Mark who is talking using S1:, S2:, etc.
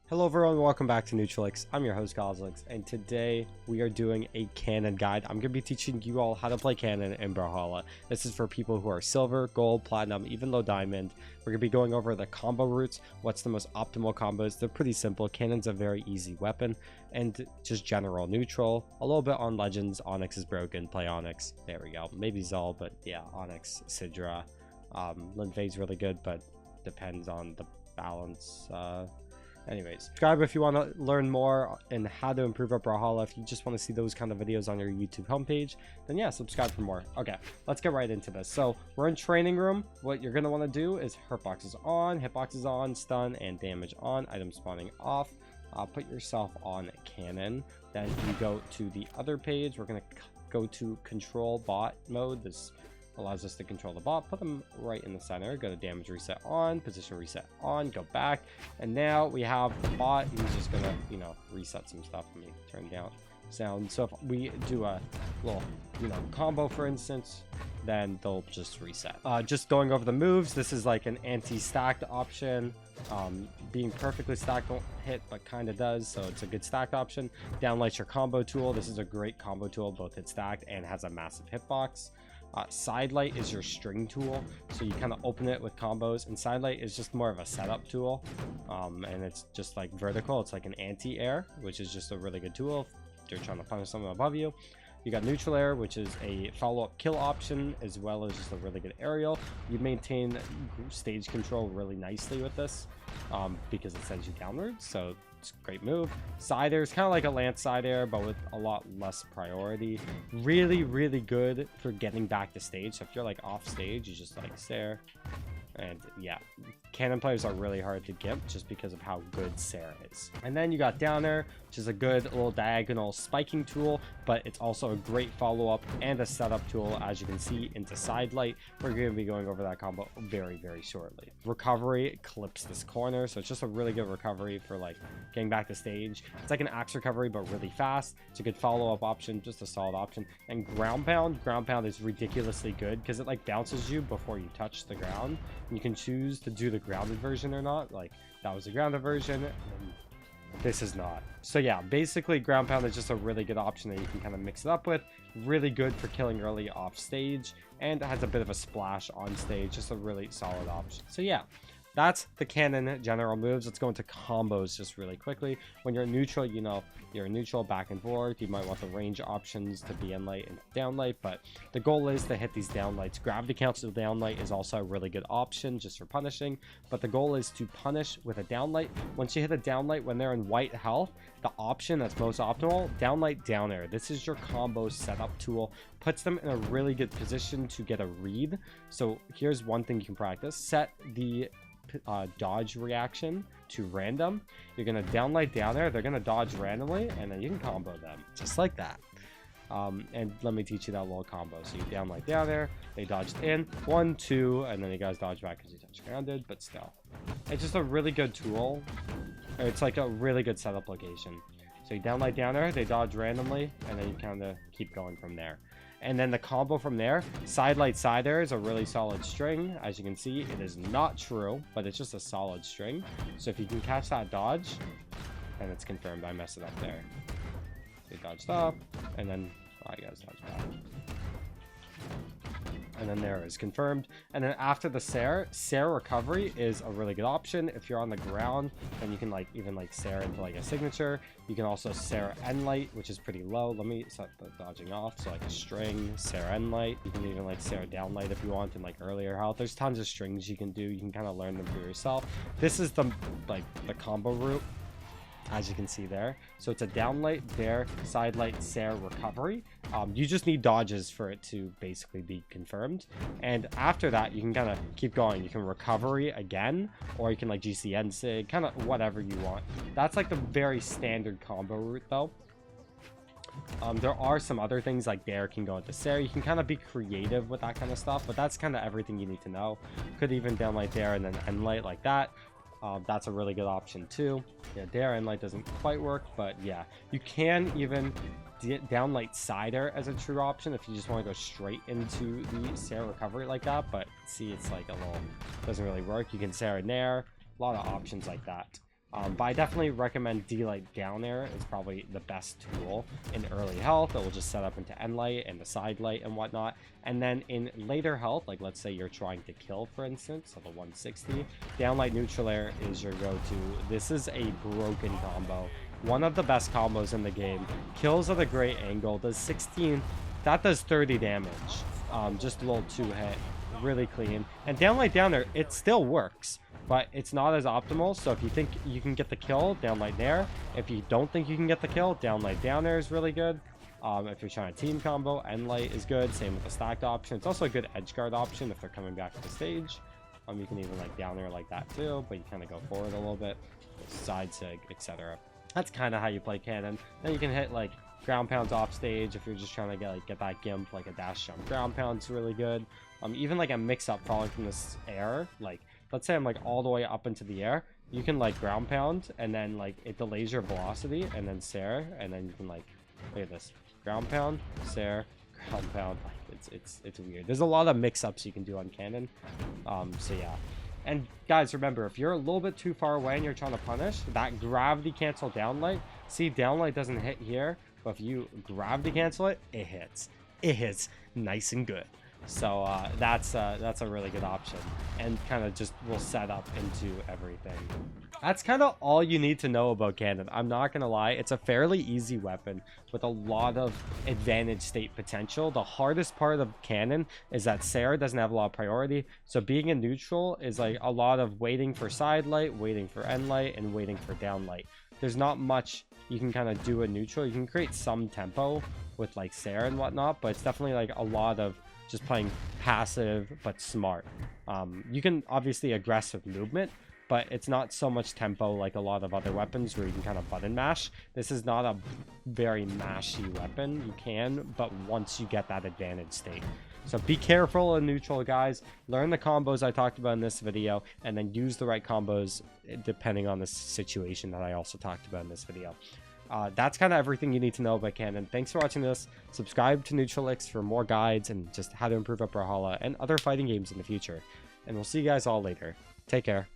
S1: Hello everyone, welcome back to Cosolix. I'm your host Cosolix, and today we are doing a cannon guide. I'm going to be teaching you all how to play cannon in Brawlhalla. This is for people who are silver, gold, platinum, even low diamond. We're going to be going over the combo routes, what's the most optimal combos. They're pretty simple. Cannon's a very easy weapon, and just general neutral. A little bit on legends. Onyx is broken, play Onyx. There we go. Maybe Zol, but yeah, Onyx, Sidra. Linfei's really good, but depends on the balance. Anyways, subscribe if you want to learn more and how to improve up Brawlhalla. If you just want to see those kind of videos on your YouTube homepage, then yeah, subscribe for more. Okay, let's get right into this. So we're in training room. What you're going to want to do is hurtboxes on, hitboxes on, stun and damage on, item spawning off. Put yourself on cannon. Then you go to the other page. We're going to go to control bot mode. This allows us to control the bot. Put them right in the center. Go to damage reset on, position reset on, go back, and now we have the bot. He's just gonna, reset some stuff. Let me turn down sound. So if we do a little, combo, for instance, then they'll just reset. Just going over the moves. This is like an anti-stacked option. Being perfectly stacked won't hit, but kind of does, so it's a good stacked option. Downlight's your combo tool. This is a great combo tool, both hit stacked and has a massive hitbox. Sidelight is your string tool, so you kind of open it with combos, and sidelight is just more of a setup tool, and it's just like vertical. It's like an anti-air, which is just a really good tool if you're trying to punish someone above you. You got neutral air, which is a follow-up kill option, as well as just a really good aerial. You maintain stage control really nicely with this, because it sends you downwards, so it's a great move. Side air is kind of like a lance side air, but with a lot less priority. Really, really good for getting back to stage. So if you're like off stage, you just like stare. And yeah, cannon players are really hard to get just because of how good Sarah is. And then you got down air, which is a good little diagonal spiking tool, but it's also a great follow-up and a setup tool, as you can see, into sidelight. We're going to be going over that combo very, very shortly. Recovery clips this corner, so it's just a really good recovery for like getting back to stage. It's like an axe recovery, but really fast. It's a good follow-up option, just a solid option. And ground pound is ridiculously good because it like bounces you before you touch the ground. You can choose to do the grounded version or not. Like that was the grounded version, and this is not. So yeah, basically ground pound is just a really good option that you can kind of mix it up with. Really good for killing early off stage, and it has a bit of a splash on stage. Just a really solid option. So yeah, that's the cannon general moves. Let's go into combos just really quickly. When you're neutral, you're neutral back and forth. You might want the range options to be in light and down light, but the goal is to hit these downlights. Gravity cancel downlight is also a really good option just for punishing, but the goal is to punish with a downlight. Once you hit a downlight when they're in white health, the option that's most optimal, downlight down air. This is your combo setup tool. Puts them in a really good position to get a read. So here's one thing you can practice. Set the dodge reaction to random. You're gonna downlight down there, they're gonna dodge randomly, and then you can combo them just like that. And let me teach you that little combo. So you downlight down there, they dodged in 1 2, and then you guys dodge back because you touched grounded, but still it's just a really good tool. It's like a really good setup location. So you downlight down there, they dodge randomly, and then you kind of keep going from there. And then the combo from there, sidelight side air is a really solid string. As you can see, it is not true, but it's just a solid string. So if you can catch that dodge, and it's confirmed. I messed it up there. They dodged up, and then you guys dodged back. And then there is confirmed. And then after the Sarah recovery is a really good option. If you're on the ground, then you can like even like Sarah into like a signature. You can also Sarah end light, which is pretty low. Let me set the dodging off. So like a string, Sarah end light. You can even like Sarah down light if you want in like earlier health. There's tons of strings you can do. You can kind of learn them for yourself. This is the combo route, as you can see there. So it's a downlight, there, sidelight, Sarah recovery. You just need dodges for it to basically be confirmed. And after that, you can kind of keep going. You can recovery again, or you can like GCN sig, kind of whatever you want. That's like the very standard combo route though. There are some other things like Dare can go into Sarah. You can kind of be creative with that kind of stuff, but that's kind of everything you need to know. Could even downlight Dare and then end light like that. That's a really good option too. Yeah, Dare and light doesn't quite work, but yeah, you can even downlight side air as a true option if you just want to go straight into the Sarah recovery like that. But see, it's like a little, doesn't really work. You can Sarah nair, a lot of options like that. But I definitely recommend D-Light down air is probably the best tool in early health. It will just set up into end light and the side light and whatnot. And then in later health, like let's say you're trying to kill, for instance, so the 160, downlight neutral air is your go-to. This is a broken combo. One of the best combos in the game. Kills at a great angle. Does 16. That does 30 damage. Just a little 2-hit. Really clean. And downlight down there, it still works. But it's not as optimal, so if you think you can get the kill, downlight there. If you don't think you can get the kill, downlight down there is really good. If you're trying to team combo, end light is good. Same with the stacked option. It's also a good edge guard option if they're coming back to the stage. You can even like down there like that too, but you kind of go forward a little bit. Side sig, etc. That's kind of how you play cannon. Then you can hit like ground pounds off stage if you're just trying to get that gimp, like a dash jump ground pound's really good. Even like a mix up falling from this air, like let's say I'm like all the way up into the air, you can like ground pound and then like it delays your velocity and then Sair, and then you can like look at this ground pound, Sair, ground pound. Like it's weird. There's a lot of mix ups you can do on cannon. So yeah. And guys, remember, if you're a little bit too far away and you're trying to punish, that gravity cancel downlight, see, downlight doesn't hit here, but if you gravity cancel it, it hits. It hits nice and good. So that's a really good option, and kind of just will set up into everything. That's kind of all you need to know about cannon. I'm not gonna lie, it's a fairly easy weapon with a lot of advantage state potential. The hardest part of cannon is that Sair doesn't have a lot of priority, so being in neutral is like a lot of waiting for side light, waiting for end light, and waiting for down light. There's not much you can kind of do in neutral. You can create some tempo with like Sair and whatnot, but it's definitely like a lot of just playing passive but smart. You can obviously aggressive movement, but it's not so much tempo like a lot of other weapons where you can kind of button mash. This is not a very mashy weapon. You can, but once you get that advantage state. So be careful in neutral, guys. Learn the combos I talked about in this video, and then use the right combos depending on the situation that I also talked about in this video. That's kind of everything you need to know about cannon. Thanks for watching this. Subscribe to Cosolix for more guides and just how to improve up Brawlhalla and other fighting games in the future. And we'll see you guys all later. Take care.